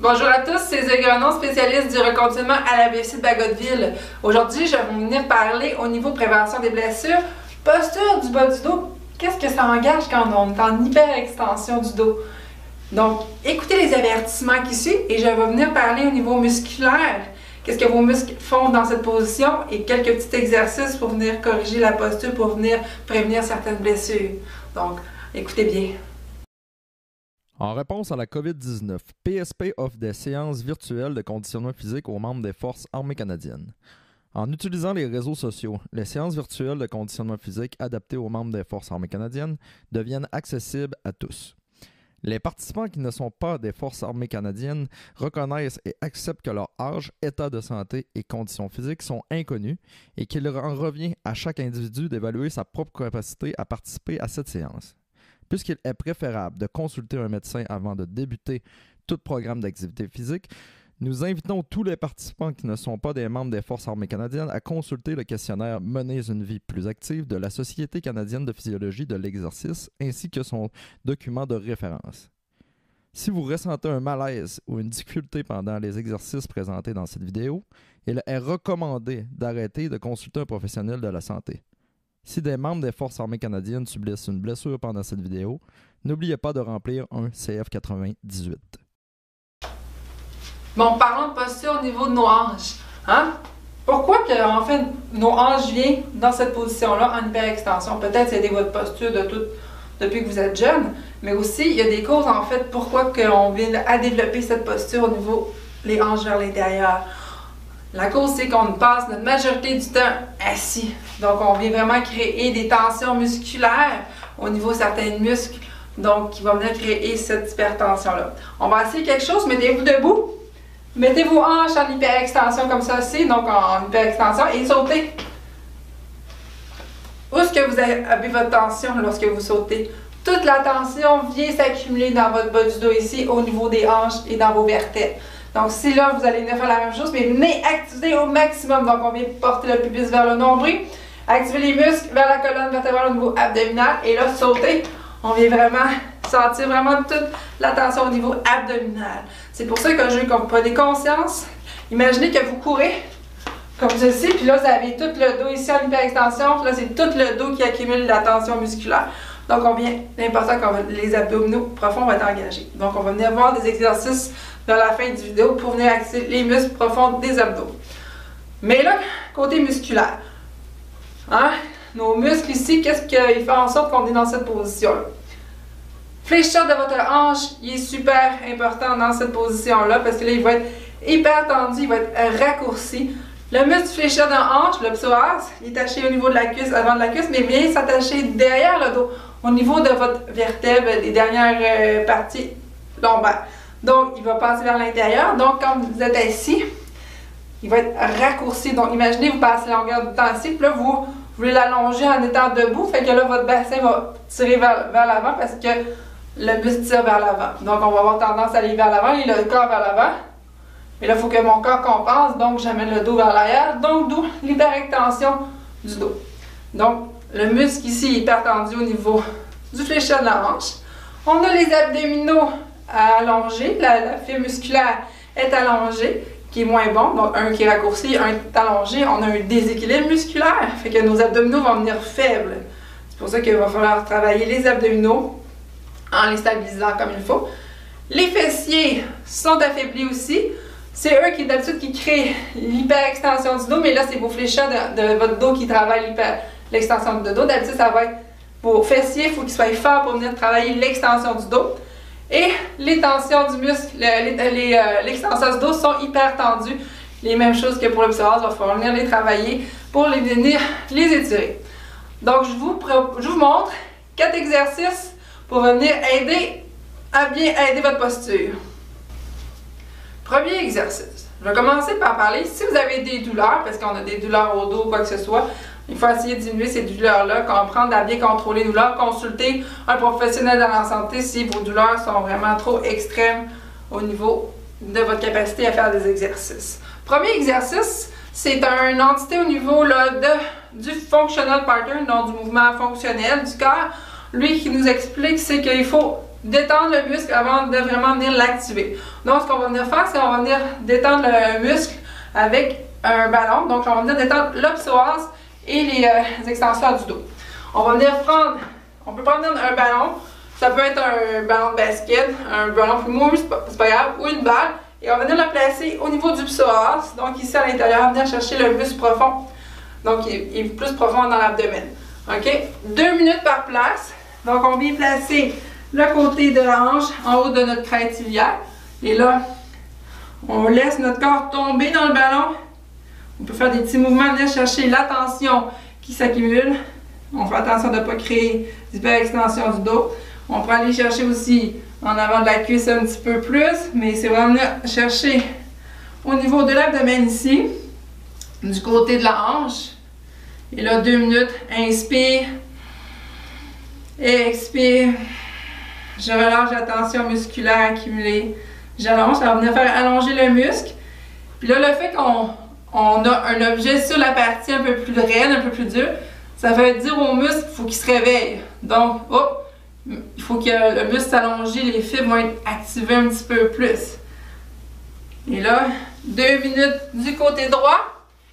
Bonjour à tous, c'est Zégranon, spécialiste du reconditionnement à la BFC de Bagotville. Aujourd'hui, je vais vous venir parler au niveau prévention des blessures, posture du bas du dos. Qu'est-ce que ça engage quand on est en hyperextension du dos? Donc, écoutez les avertissements qui suivent et je vais venir parler au niveau musculaire. Qu'est-ce que vos muscles font dans cette position et quelques petits exercices pour venir corriger la posture, pour venir prévenir certaines blessures. Donc, écoutez bien. En réponse à la COVID-19, PSP offre des séances virtuelles de conditionnement physique aux membres des Forces armées canadiennes. En utilisant les réseaux sociaux, les séances virtuelles de conditionnement physique adaptées aux membres des Forces armées canadiennes deviennent accessibles à tous. Les participants qui ne sont pas des Forces armées canadiennes reconnaissent et acceptent que leur âge, état de santé et conditions physiques sont inconnus et qu'il en revient à chaque individu d'évaluer sa propre capacité à participer à cette séance. Puisqu'il est préférable de consulter un médecin avant de débuter tout programme d'activité physique, nous invitons tous les participants qui ne sont pas des membres des Forces armées canadiennes à consulter le questionnaire « Menez une vie plus active » de la Société canadienne de physiologie de l'exercice ainsi que son document de référence. Si vous ressentez un malaise ou une difficulté pendant les exercices présentés dans cette vidéo, il est recommandé d'arrêter de consulter un professionnel de la santé. Si des membres des Forces armées canadiennes subissent une blessure pendant cette vidéo, n'oubliez pas de remplir un CF98. Bon, parlons de posture au niveau de nos hanches. Pourquoi que, en fait, nos hanches viennent dans cette position-là en hyperextension? Peut-être c'est votre posture depuis que vous êtes jeune, mais aussi il y a des causes en fait pourquoi qu'on vient à développer cette posture au niveau des hanches vers l'intérieur. La cause, c'est qu'on passe notre majorité du temps assis. Donc, on vient vraiment créer des tensions musculaires au niveau de certains muscles, donc qui vont venir créer cette hypertension-là. On va essayer quelque chose, mettez-vous debout, mettez vos hanches en hyperextension comme ça aussi, donc en hyperextension, et sautez. Où est-ce que vous avez votre tension lorsque vous sautez? Toute la tension vient s'accumuler dans votre bas du dos ici, au niveau des hanches et dans vos vertèbres. Donc, si là, vous allez venir faire la même chose, mais venez activer au maximum. Donc, on vient porter le pubis vers le nombril, activer les muscles vers la colonne vertébrale au niveau abdominal. Et là, sauter, on vient vraiment sentir vraiment toute la tension au niveau abdominal. C'est pour ça que je veux que vous preniez conscience. Imaginez que vous courez comme ceci, puis là, vous avez tout le dos ici en hyperextension. Puis là, c'est tout le dos qui accumule la tension musculaire. Donc, l'important quand les abdominaux profonds vont être engagés. Donc, on va venir voir des exercices dans la fin du vidéo pour venir activer les muscles profonds des abdos. Mais là, côté musculaire, nos muscles ici, qu'est-ce qui fait en sorte qu'on est dans cette position-là? Fléchisseur de votre hanche, il est super important dans cette position-là parce que là, il va être hyper tendu, il va être raccourci. Le muscle fléchisseur de la hanche, le psoas, il est attaché au niveau de la cuisse, avant de la cuisse, mais vient s'attacher derrière le dos, au niveau de votre vertèbre, des dernières parties lombaires. Donc, il va passer vers l'intérieur. Donc, quand vous êtes assis, il va être raccourci. Donc, imaginez, vous passez la longueur du temps ici, puis là, vous voulez l'allonger en étant debout. Fait que là, votre bassin va tirer vers l'avant parce que le muscle tire vers l'avant. Donc, on va avoir tendance à aller vers l'avant et le corps vers l'avant. Mais là, il faut que mon corps compense. Donc, j'amène le dos vers l'arrière. Donc, d'où l'hyperextension du dos. Donc, le muscle ici est hyper tendu au niveau du fléchisseur de la hanche. On a les abdominaux allongé, la fibre musculaire est allongée, qui est moins bon, donc un qui est raccourci, un qui est allongé, on a un déséquilibre musculaire, fait que nos abdominaux vont venir faibles. C'est pour ça qu'il va falloir travailler les abdominaux en les stabilisant comme il faut. Les fessiers sont affaiblis aussi, c'est eux qui d'habitude qui créent l'hyperextension du dos, mais là c'est vos fléchisseurs de votre dos qui travaillent l'extension du dos. D'habitude ça va être vos fessiers, il faut qu'ils soient forts pour venir travailler l'extension du dos. Et les tensions du muscle, l'extension du dos sont hyper tendues. Les mêmes choses que pour le psoas, il va falloir venir les travailler pour venir les étirer. Donc, je vous montre 4 exercices pour venir aider à bien aider votre posture. Premier exercice. Je vais commencer par parler, si vous avez des douleurs, parce qu'on a des douleurs au dos ou quoi que ce soit, il faut essayer de diminuer ces douleurs-là, comprendre à bien contrôler les douleurs, consulter un professionnel de la santé si vos douleurs sont vraiment trop extrêmes au niveau de votre capacité à faire des exercices. Premier exercice, c'est une entité au niveau là, du functional pattern, donc du mouvement fonctionnel du corps. Lui qui nous explique, c'est qu'il faut détendre le muscle avant de vraiment venir l'activer. Donc, ce qu'on va venir faire, c'est qu'on va venir détendre le muscle avec un ballon. Donc, on va venir détendre le psoas et les extenseurs du dos. On va venir prendre, on peut prendre un ballon. Ça peut être un ballon de basket, un ballon plus mou, c'est pas grave, ou une balle. Et on va venir le placer au niveau du psoas. Donc, ici à l'intérieur, venir chercher le muscle profond. Donc, il est plus profond dans l'abdomen. OK? 2 minutes par place. Donc, on vient placer le côté de la hanche en haut de notre crête tibiale. Et là, on laisse notre corps tomber dans le ballon. On peut faire des petits mouvements, venir chercher la tension qui s'accumule. On fait attention de ne pas créer d'hyperextension du dos. On peut aller chercher aussi en avant de la cuisse un petit peu plus, mais c'est vraiment venir chercher au niveau de l'abdomen ici, du côté de la hanche. Et là, 2 minutes, inspire, expire. Je relâche la tension musculaire accumulée. J'allonge, ça va venir faire allonger le muscle. Puis là, le fait qu'on a un objet sur la partie un peu plus raide, un peu plus dure, ça veut dire au muscle qu'il faut qu'il se réveille. Donc, hop, il faut que le muscle s'allonge, les fibres vont être activées un petit peu plus. Et là, 2 minutes du côté droit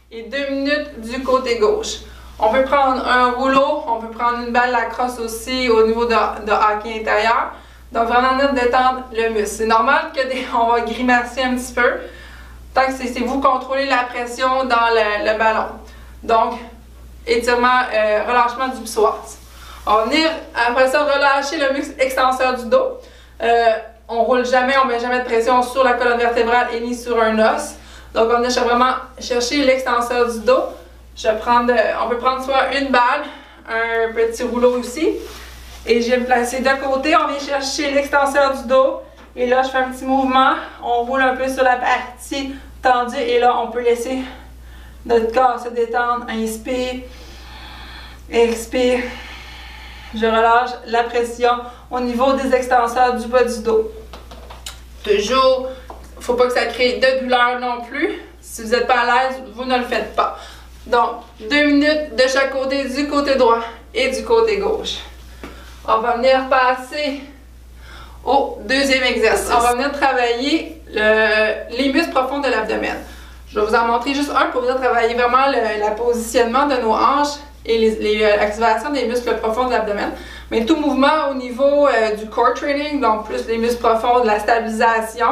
et 2 minutes du côté gauche. On peut prendre un rouleau, on peut prendre une balle lacrosse aussi au niveau de hockey intérieur. Donc, vraiment venir détendre le muscle. C'est normal qu'on va grimacer un petit peu. Tant que c'est vous contrôlez la pression dans le ballon. Donc, étirement, relâchement du psoas. On va venir, après ça, relâcher le muscle extenseur du dos. On roule jamais, on met jamais de pression sur la colonne vertébrale et ni sur un os. Donc, on va venir vraiment chercher l'extenseur du dos. On peut prendre soit une balle, un petit rouleau aussi. Et je vais me placer de côté, on vient chercher l'extenseur du dos. Et là, je fais un petit mouvement. On roule un peu sur la partie tendue. Et là, on peut laisser notre corps se détendre. Inspire, expire. Je relâche la pression au niveau des extenseurs du bas du dos. Toujours, il ne faut pas que ça crée de douleur non plus. Si vous n'êtes pas à l'aise, vous ne le faites pas. Donc, 2 minutes de chaque côté, du côté droit et du côté gauche. On va venir passer au deuxième exercice. On va venir travailler les muscles profonds de l'abdomen. Je vais vous en montrer juste un pour venir travailler vraiment le positionnement de nos hanches et l'activation des muscles profonds de l'abdomen. Mais tout mouvement au niveau du core training, donc plus les muscles profonds, de la stabilisation,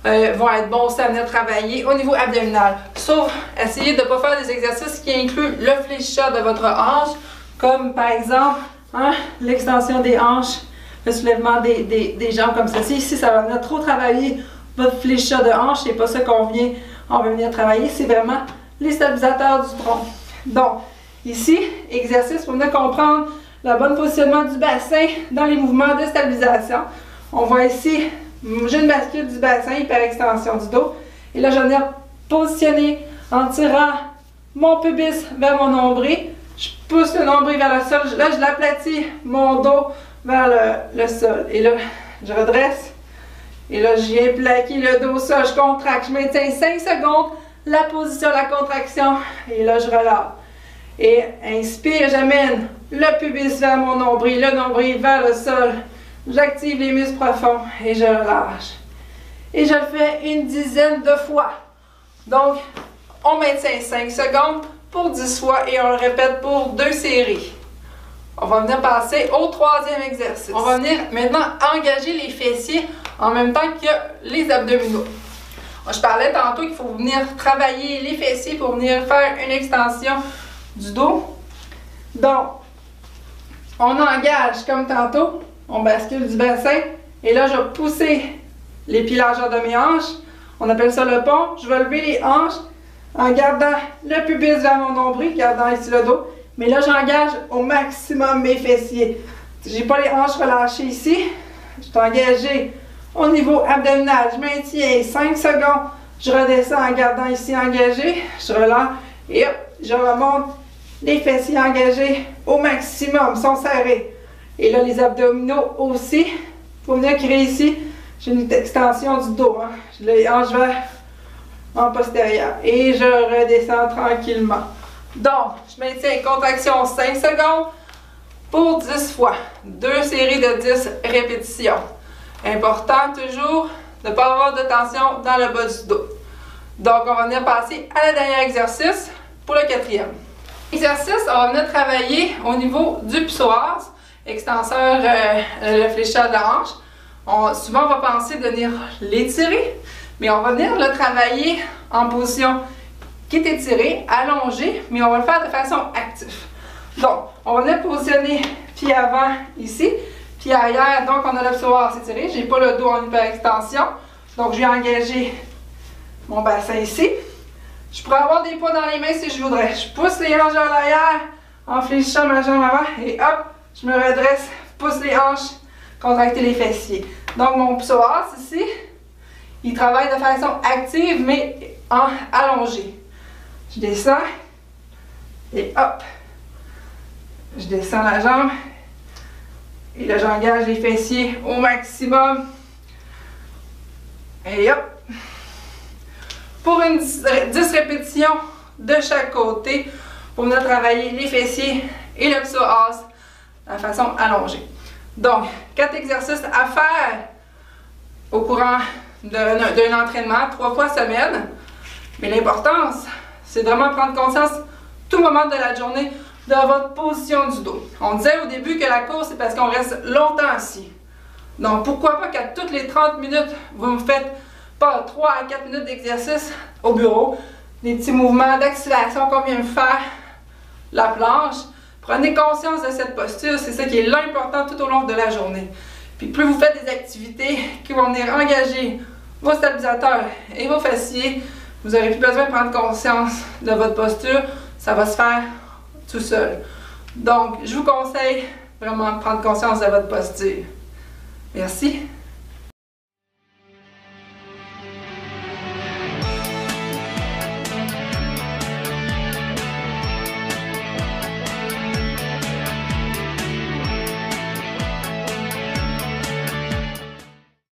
vont être bons aussi à venir travailler au niveau abdominal. Sauf, essayez de ne pas faire des exercices qui incluent le fléchissage de votre hanche, comme par exemple l'extension des hanches, le soulèvement des jambes comme ceci. Ici, ça va venir trop travailler votre fléchissage de hanche. C'est pas ça on va venir travailler. C'est vraiment les stabilisateurs du tronc. Donc, ici, exercice pour venir comprendre le bon positionnement du bassin dans les mouvements de stabilisation. On voit ici, j'ai une bascule du bassin, hyperextension du dos. Et là, je vais venir positionner en tirant mon pubis vers mon nombril. Je pousse le nombril vers le sol. Là, je l'aplatis mon dos vers le sol. Et là, je redresse. Et là, je viens plaquer le dos au sol. Je contracte. Je maintiens 5 secondes. La position, la contraction. Et là, je relâche. Et inspire, j'amène le pubis vers mon nombril, le nombril vers le sol. J'active les muscles profonds et je relâche. Et je le fais une dizaine de fois. Donc, on maintient 5 secondes pour 10 fois et on le répète pour 2 séries. On va venir passer au troisième exercice. On va venir maintenant engager les fessiers en même temps que les abdominaux. Je parlais tantôt qu'il faut venir travailler les fessiers pour venir faire une extension du dos. Donc, on engage comme tantôt, on bascule du bassin et là je vais pousser les pieds largeur de mes hanches. On appelle ça le pont. Je vais lever les hanches en gardant le pubis vers mon nombril, gardant ici le dos. Mais là, j'engage au maximum mes fessiers. J'ai pas les hanches relâchées ici. Je suis engagée au niveau abdominal. Je maintiens 5 secondes. Je redescends en gardant ici engagé. Je relâche et hop, je remonte. Les fessiers engagés au maximum sont serrés. Et là, les abdominaux aussi. Pour venir créer ici, j'ai une extension du dos. Je les hanches vers en postérieur. Et je redescends tranquillement. Donc, je maintiens une contraction 5 secondes. pour 10 fois. 2 séries de 10 répétitions. Important toujours de ne pas avoir de tension dans le bas du dos. Donc, on va venir passer à la dernière exercice pour le 4e. Exercice, on va venir travailler au niveau du psoas, extenseur, le fléchisseur de la hanche. Souvent, on va penser de venir l'étirer, mais on va venir le travailler en position qui est étirée, allongée, mais on va le faire de façon active. Donc, on va venir positionner pied avant ici, pied arrière, donc on a le psoas étiré. Je n'ai pas le dos en hyperextension, donc je vais engager mon bassin ici. Je pourrais avoir des poids dans les mains si je voudrais. Je pousse les hanches vers l'arrière en fléchissant ma jambe avant et hop, je me redresse, pousse les hanches, contracter les fessiers. Donc mon psoas ici, il travaille de façon active mais allongée. Je descends et hop, je descends la jambe et là j'engage les fessiers au maximum et hop. Pour une 10 répétitions de chaque côté, pour venir travailler les fessiers et le psoas de façon allongée. Donc, 4 exercices à faire au courant d'un entraînement, 3 fois semaine. Mais l'importance, c'est vraiment prendre conscience tout moment de la journée de votre position du dos. On disait au début que la course, c'est parce qu'on reste longtemps assis. Donc, pourquoi pas qu'à toutes les 30 minutes, vous me faites pas 3 à 4 minutes d'exercice au bureau, des petits mouvements d'activation qu'on vient de faire, la planche. Prenez conscience de cette posture, c'est ça qui est l'important tout au long de la journée. Puis plus vous faites des activités qui vont venir engager vos stabilisateurs et vos fessiers, vous n'aurez plus besoin de prendre conscience de votre posture, ça va se faire tout seul. Donc, je vous conseille vraiment de prendre conscience de votre posture. Merci.